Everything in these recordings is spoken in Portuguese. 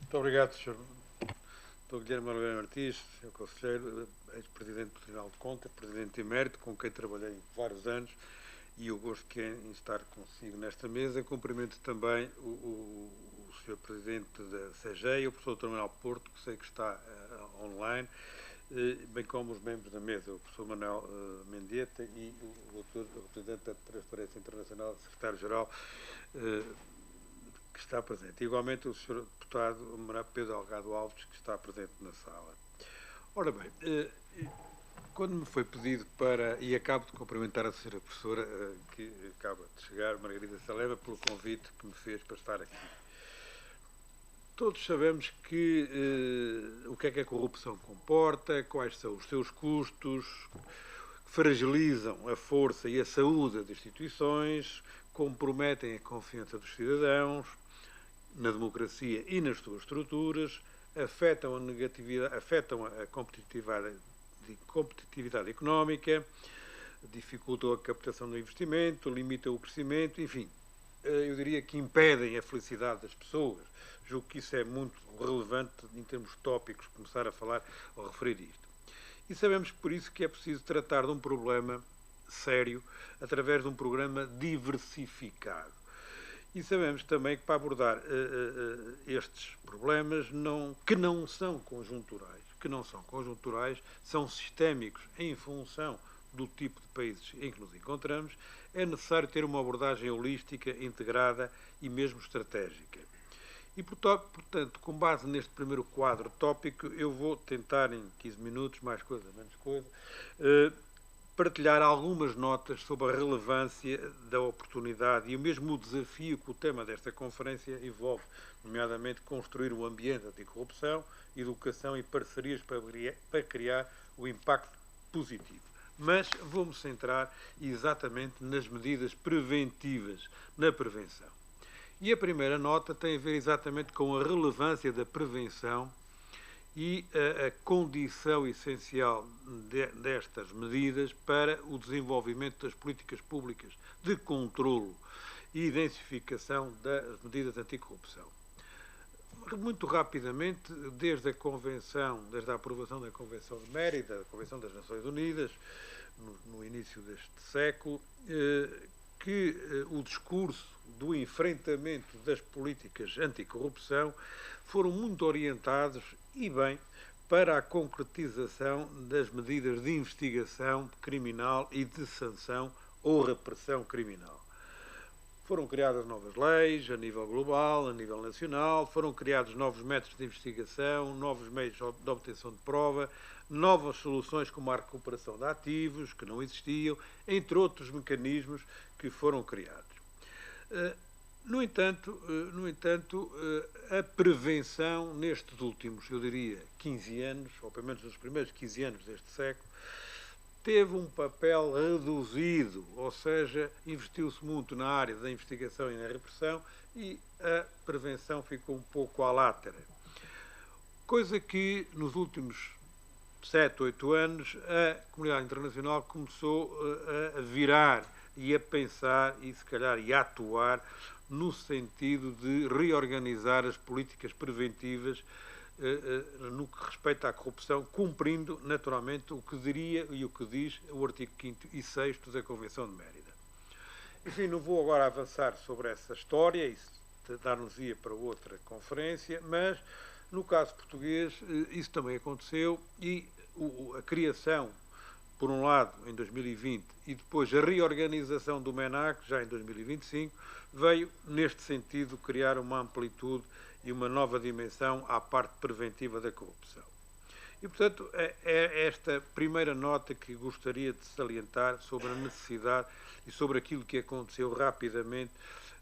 Muito obrigado, Sr. Dr. Guilherme Oliveira Martins, Sr. Conselheiro, ex-presidente do Tribunal de Contas, presidente emérito, com quem trabalhei vários anos, e o gosto que é em estar consigo nesta mesa. Cumprimento também o Sr. Presidente da CGEI, o professor Dr. Manuel Porto, que sei que está online, bem como os membros da mesa, o professor Manuel Mendieta e o representante da Transparência Internacional, secretário-geral, que está presente. Igualmente o Sr. Deputado Pedro Delgado Alves, que está presente na sala. Ora bem, quando me foi pedido para, e acabo de cumprimentar a Sra. Professora, que acaba de chegar, Margarida Salema, pelo convite que me fez para estar aqui. Todos sabemos que o que a corrupção comporta, quais são os seus custos, fragilizam a força e a saúde das instituições, comprometem a confiança dos cidadãos na democracia e nas suas estruturas, afetam a competitividade económica, dificultam a captação do investimento, limitam o crescimento, enfim, eu diria que impedem a felicidade das pessoas. Julgo que isso é muito relevante em termos tópicos, começar a falar ou referir isto. E sabemos por isso que é preciso tratar de um problema sério através de um programa diversificado. E sabemos também que para abordar estes problemas que não são conjunturais, são sistémicos em função do tipo de países em que nos encontramos, é necessário ter uma abordagem holística, integrada e mesmo estratégica. E, portanto, com base neste primeiro quadro tópico, eu vou tentar, em 15 minutos, mais coisa, menos coisa, partilhar algumas notas sobre a relevância da oportunidade e o mesmo o desafio que o tema desta conferência envolve, nomeadamente construir um ambiente anticorrupção, educação e parcerias para criar o impacto positivo. Mas vou-me centrar exatamente nas medidas preventivas, na prevenção. E a primeira nota tem a ver exatamente com a relevância da prevenção e a condição essencial destas medidas para o desenvolvimento das políticas públicas de controlo e identificação das medidas anticorrupção. Muito rapidamente, desde a aprovação da Convenção de Mérida, da Convenção das Nações Unidas, no início deste século, que o discurso do enfrentamento das políticas anticorrupção foram muito orientados, e bem, para a concretização das medidas de investigação criminal e de sanção ou repressão criminal. Foram criadas novas leis a nível global, a nível nacional, foram criados novos métodos de investigação, novos meios de obtenção de prova, novas soluções como a recuperação de ativos, que não existiam, entre outros mecanismos que foram criados. No entanto, a prevenção nestes últimos, eu diria, 15 anos, ou pelo menos nos primeiros 15 anos deste século, teve um papel reduzido, ou seja, investiu-se muito na área da investigação e na repressão e a prevenção ficou um pouco à látera. Coisa que nos últimos 7, 8 anos a comunidade internacional começou a virar e a pensar e se calhar a atuar no sentido de reorganizar as políticas preventivas no que respeita à corrupção, cumprindo naturalmente o que diria e o que diz o artigo 5º e 6º da Convenção de Mérida. Enfim, não vou agora avançar sobre essa história, isso dar-nos-ia para outra conferência, mas no caso português isso também aconteceu e a criação, por um lado, em 2020, e depois a reorganização do MENAC, já em 2025, veio, neste sentido, criar uma amplitude e uma nova dimensão à parte preventiva da corrupção. E, portanto, é esta primeira nota que gostaria de salientar sobre a necessidade e sobre aquilo que aconteceu rapidamente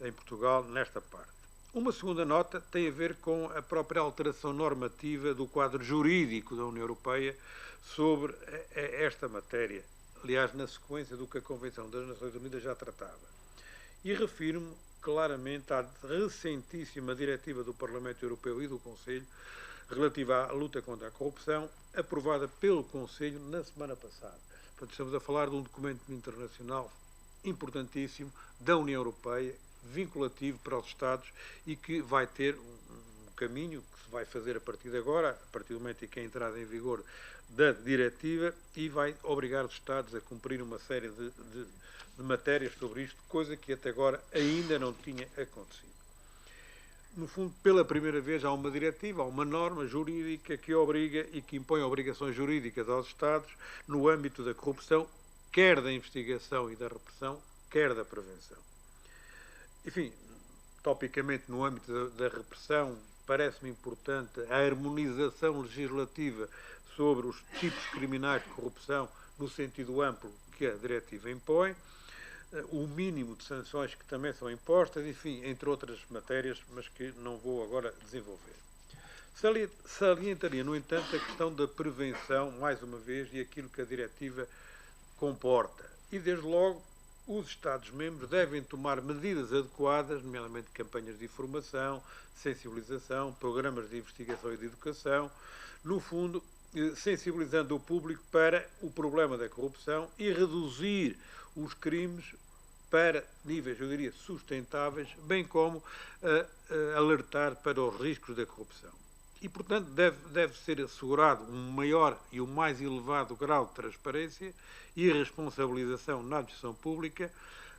em Portugal nesta parte. Uma segunda nota tem a ver com a própria alteração normativa do quadro jurídico da União Europeia sobre esta matéria, aliás, na sequência do que a Convenção das Nações Unidas já tratava. E refiro-me claramente à recentíssima diretiva do Parlamento Europeu e do Conselho relativa à luta contra a corrupção, aprovada pelo Conselho na semana passada. Portanto, estamos a falar de um documento internacional importantíssimo da União Europeia, vinculativo para os Estados e que vai ter um caminho que se vai fazer a partir de agora, a partir do momento em que é a entrada em vigor da diretiva, e vai obrigar os Estados a cumprir uma série de matérias sobre isto, coisa que até agora ainda não tinha acontecido. No fundo, pela primeira vez há uma diretiva, há uma norma jurídica que obriga e que impõe obrigações jurídicas aos Estados no âmbito da corrupção, quer da investigação e da repressão, quer da prevenção. Enfim, topicamente no âmbito da repressão, parece-me importante a harmonização legislativa sobre os tipos criminais de corrupção no sentido amplo que a diretiva impõe, o mínimo de sanções que também são impostas, enfim, entre outras matérias, mas que não vou agora desenvolver. Salientaria, no entanto, a questão da prevenção, mais uma vez, e aquilo que a diretiva comporta. E, desde logo, os Estados-membros devem tomar medidas adequadas, nomeadamente campanhas de informação, sensibilização, programas de investigação e de educação, no fundo, sensibilizando o público para o problema da corrupção e reduzir os crimes para níveis, eu diria, sustentáveis, bem como alertar para os riscos da corrupção. E, portanto, deve ser assegurado um maior e um mais elevado grau de transparência e responsabilização na administração pública,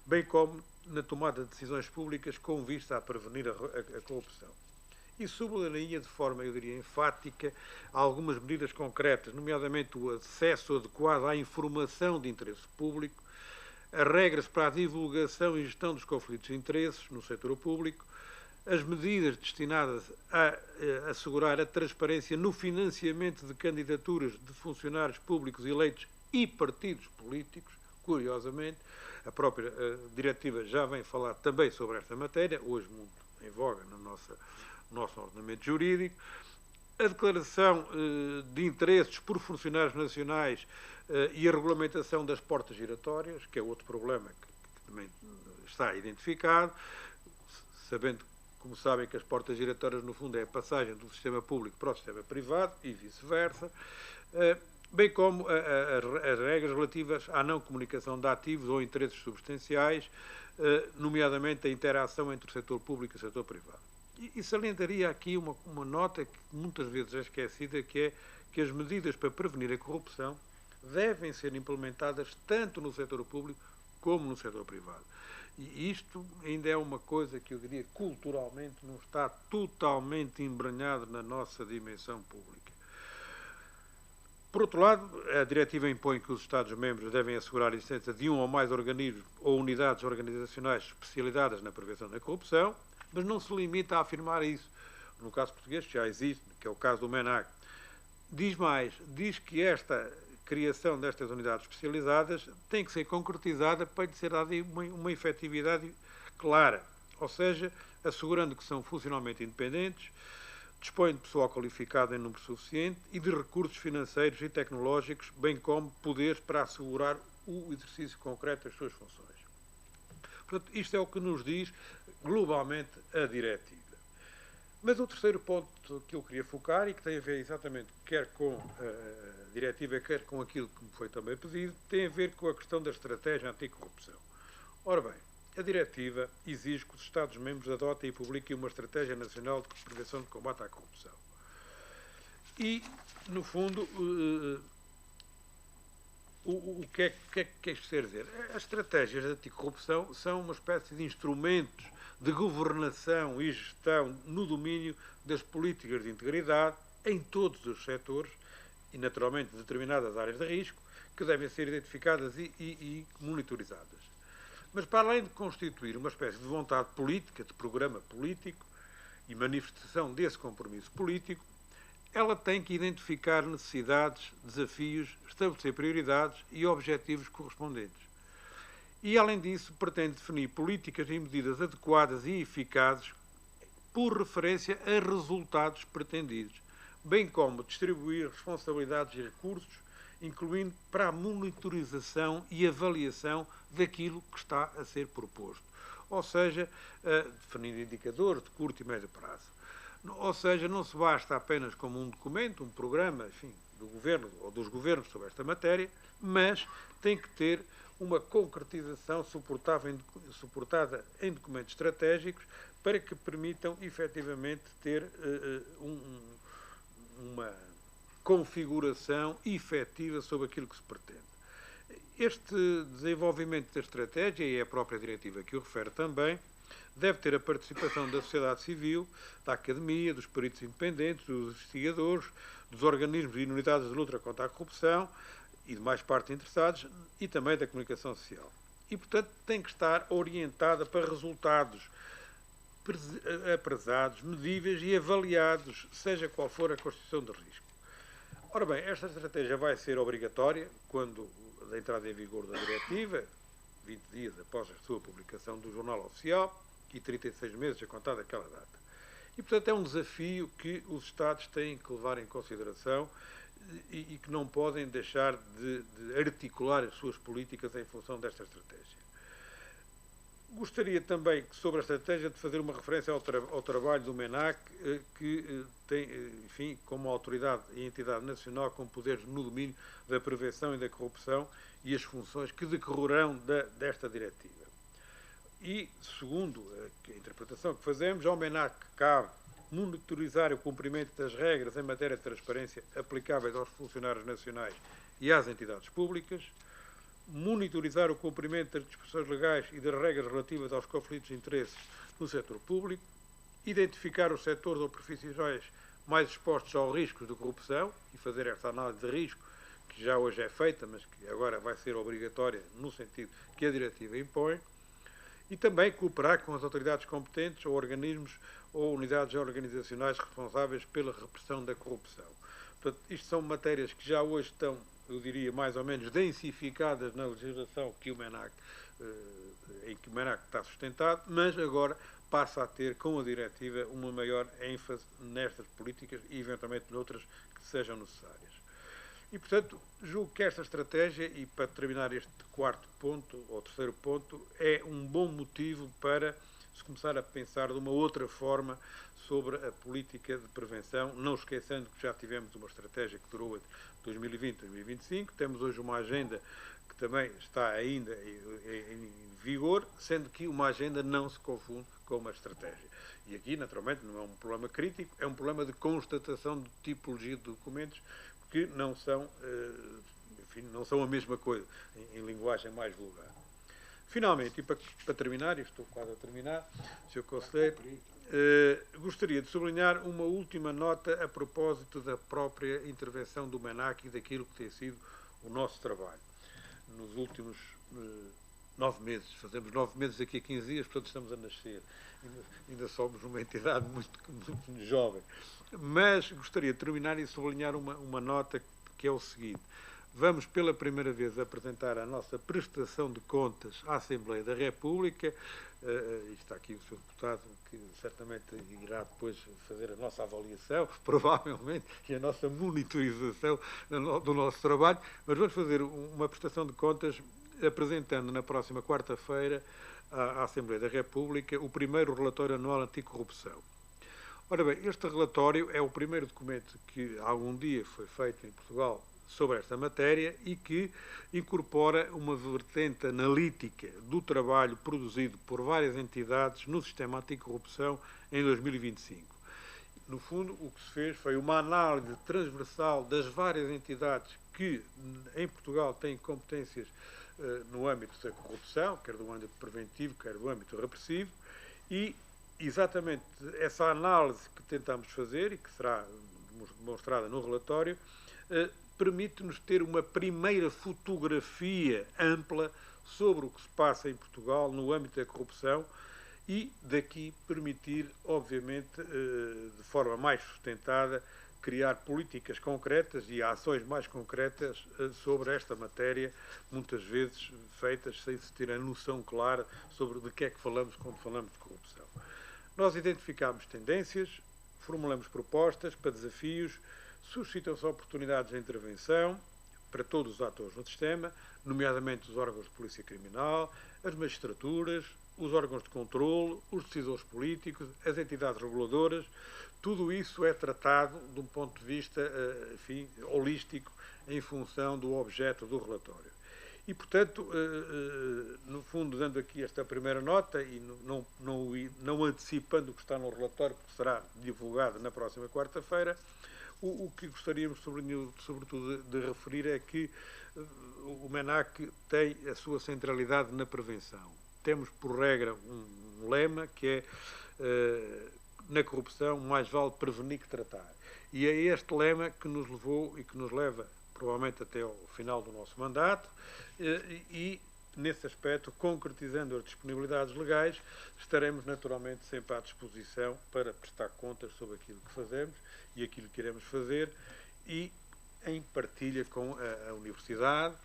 bem como na tomada de decisões públicas com vista a prevenir a corrupção. E sublinha de forma, eu diria, enfática, algumas medidas concretas, nomeadamente o acesso adequado à informação de interesse público, as regras para a divulgação e gestão dos conflitos de interesses no setor público, as medidas destinadas a assegurar a transparência no financiamento de candidaturas de funcionários públicos eleitos e partidos políticos. Curiosamente, a própria diretiva já vem falar também sobre esta matéria, hoje muito em voga no nosso ordenamento jurídico. A declaração de interesses por funcionários nacionais e a regulamentação das portas giratórias, que é outro problema que também está identificado, sabendo, como sabem, que as portas giratórias, no fundo, é a passagem do sistema público para o sistema privado e vice-versa, bem como as regras relativas à não comunicação de ativos ou interesses substanciais, nomeadamente a interação entre o setor público e o setor privado. E salientaria aqui uma nota que muitas vezes é esquecida, que é que as medidas para prevenir a corrupção devem ser implementadas tanto no setor público como no setor privado. E isto ainda é uma coisa que eu diria culturalmente não está totalmente embranhado na nossa dimensão pública. Por outro lado, a diretiva impõe que os Estados-membros devem assegurar a existência de um ou mais organismos ou unidades organizacionais especializadas na prevenção da corrupção, mas não se limita a afirmar isso. No caso português já existe, que é o caso do MENAC. Diz mais, diz que esta criação destas unidades especializadas tem que ser concretizada para lhe ser dada uma efetividade clara, ou seja, assegurando que são funcionalmente independentes, dispõem de pessoal qualificado em número suficiente e de recursos financeiros e tecnológicos, bem como poderes para assegurar o exercício concreto das suas funções. Portanto, isto é o que nos diz globalmente a diretiva. Mas o terceiro ponto que eu queria focar e que tem a ver exatamente quer com a diretiva, quer com aquilo que me foi também pedido, tem a ver com a questão da estratégia anticorrupção. Ora bem, a diretiva exige que os Estados-membros adotem e publiquem uma estratégia nacional de prevenção de combate à corrupção. E, no fundo, o que é isto quer dizer? As estratégias de anticorrupção são uma espécie de instrumentos de governação e gestão no domínio das políticas de integridade em todos os setores e, naturalmente, determinadas áreas de risco que devem ser identificadas e monitorizadas. Mas, para além de constituir uma espécie de vontade política, de programa político e manifestação desse compromisso político, ela tem que identificar necessidades, desafios, estabelecer prioridades e objetivos correspondentes. E, além disso, pretende definir políticas e medidas adequadas e eficazes por referência a resultados pretendidos, bem como distribuir responsabilidades e recursos, incluindo para a monitorização e avaliação daquilo que está a ser proposto. Ou seja, definindo indicadores de curto e médio prazo. Ou seja, não se basta apenas como um documento, um programa, enfim, do Governo ou dos Governos sobre esta matéria, mas tem que ter uma concretização suportada em documentos estratégicos para que permitam efetivamente ter uma configuração efetiva sobre aquilo que se pretende. Este desenvolvimento da estratégia, e é a própria diretiva que o refere também, deve ter a participação da sociedade civil, da academia, dos peritos independentes, dos investigadores, dos organismos e unidades de luta contra a corrupção e de mais partes interessadas e também da comunicação social. E, portanto, tem que estar orientada para resultados apresados, medíveis e avaliados, seja qual for a constituição de risco. Ora bem, esta estratégia vai ser obrigatória quando da entrada em vigor da diretiva, 20 dias após a sua publicação do Jornal Oficial e 36 meses a contar daquela data. E, portanto, é um desafio que os Estados têm que levar em consideração e que não podem deixar de articular as suas políticas em função desta estratégia. Gostaria também, sobre a estratégia, de fazer uma referência ao trabalho do MENAC, que tem, enfim, como autoridade e entidade nacional com poderes no domínio da prevenção e da corrupção e as funções que decorrerão desta diretiva. E, segundo a interpretação que fazemos, ao MENAC cabe monitorizar o cumprimento das regras em matéria de transparência aplicáveis aos funcionários nacionais e às entidades públicas, monitorizar o cumprimento das disposições legais e das regras relativas aos conflitos de interesses no setor público, identificar os setores ou profissionais mais expostos aos riscos de corrupção e fazer esta análise de risco, que já hoje é feita, mas que agora vai ser obrigatória no sentido que a diretiva impõe, e também cooperar com as autoridades competentes ou organismos ou unidades organizacionais responsáveis pela repressão da corrupção. Portanto, isto são matérias que já hoje estão, eu diria, mais ou menos densificadas na legislação que o MENAC, em que o MENAC está sustentado, mas agora passa a ter, com a diretiva, uma maior ênfase nestas políticas e, eventualmente, noutras que sejam necessárias. E, portanto, julgo que esta estratégia, e para terminar este quarto ponto, ou terceiro ponto, é um bom motivo para se começar a pensar de uma outra forma sobre a política de prevenção, não esquecendo que já tivemos uma estratégia que durou entre 2020 e 2025, temos hoje uma agenda que também está ainda em vigor, sendo que uma agenda não se confunde com uma estratégia. E aqui, naturalmente, não é um problema crítico, é um problema de constatação de tipologia de documentos que não são, enfim, não são a mesma coisa, em linguagem mais vulgar. Finalmente, e para terminar, e estou quase a terminar, Sr. Conselheiro, gostaria de sublinhar uma última nota a propósito da própria intervenção do MENAC e daquilo que tem sido o nosso trabalho. Nos últimos 9 meses, fazemos 9 meses daqui a 15 dias, portanto estamos a nascer. Ainda somos uma entidade muito jovem. Mas gostaria de terminar e sublinhar uma nota que é o seguinte. Vamos pela primeira vez apresentar a nossa prestação de contas à Assembleia da República. Está aqui o Sr. Deputado, que certamente irá depois fazer a nossa avaliação, provavelmente, e a nossa monitorização do nosso trabalho. Mas vamos fazer uma prestação de contas apresentando na próxima quarta-feira à Assembleia da República o primeiro relatório anual anticorrupção. Ora bem, este relatório é o primeiro documento que algum dia foi feito em Portugal sobre esta matéria e que incorpora uma vertente analítica do trabalho produzido por várias entidades no sistema anticorrupção em 2025. No fundo, o que se fez foi uma análise transversal das várias entidades que em Portugal têm competências no âmbito da corrupção, quer do âmbito preventivo, quer do âmbito repressivo, e exatamente essa análise que tentamos fazer e que será demonstrada no relatório permite-nos ter uma primeira fotografia ampla sobre o que se passa em Portugal no âmbito da corrupção e daqui permitir, obviamente, de forma mais sustentada, criar políticas concretas e ações mais concretas sobre esta matéria, muitas vezes feitas sem se ter a noção clara sobre de que é que falamos quando falamos de corrupção. Nós identificamos tendências, formulamos propostas para desafios, suscitam-se oportunidades de intervenção para todos os atores no sistema, nomeadamente os órgãos de polícia criminal, as magistraturas, os órgãos de controle, os decisores políticos, as entidades reguladoras, tudo isso é tratado de um ponto de vista, enfim, holístico, em função do objeto do relatório. E, portanto, no fundo, dando aqui esta primeira nota e não antecipando o que está no relatório, porque será divulgado na próxima quarta-feira, o que gostaríamos, sobretudo, de referir é que o MENAC tem a sua centralidade na prevenção. Temos, por regra, um lema que é na corrupção mais vale prevenir que tratar. E é este lema que nos levou e que nos leva provavelmente até ao final do nosso mandato e nesse aspecto, concretizando as disponibilidades legais, estaremos naturalmente sempre à disposição para prestar contas sobre aquilo que fazemos e aquilo que iremos fazer e em partilha com a Universidade,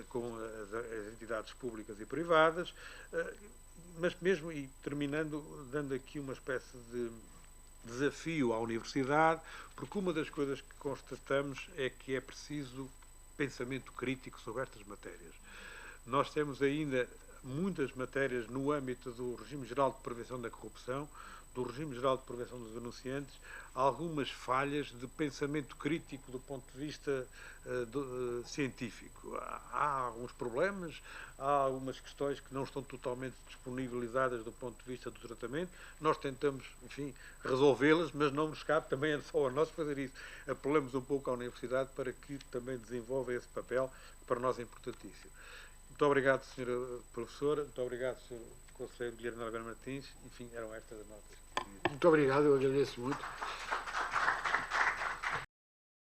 com as entidades públicas e privadas, mas mesmo, e terminando, dando aqui uma espécie de desafio à Universidade, porque uma das coisas que constatamos é que é preciso pensamento crítico sobre estas matérias. Nós temos ainda muitas matérias no âmbito do Regime Geral de Prevenção da Corrupção, do Regime Geral de Prevenção dos Denunciantes, algumas falhas de pensamento crítico do ponto de vista científico. Há alguns problemas, há algumas questões que não estão totalmente disponibilizadas do ponto de vista do tratamento. Nós tentamos, enfim, resolvê-las, mas não nos cabe também só a nós fazer isso. Apelamos um pouco à Universidade para que também desenvolva esse papel, que para nós é importantíssimo. Muito obrigado, Sra. Professora. Muito obrigado, Sr. Conselheiro Guilherme Nogueira Martins. Enfim, eram estas as notas. Muito obrigado, eu agradeço muito.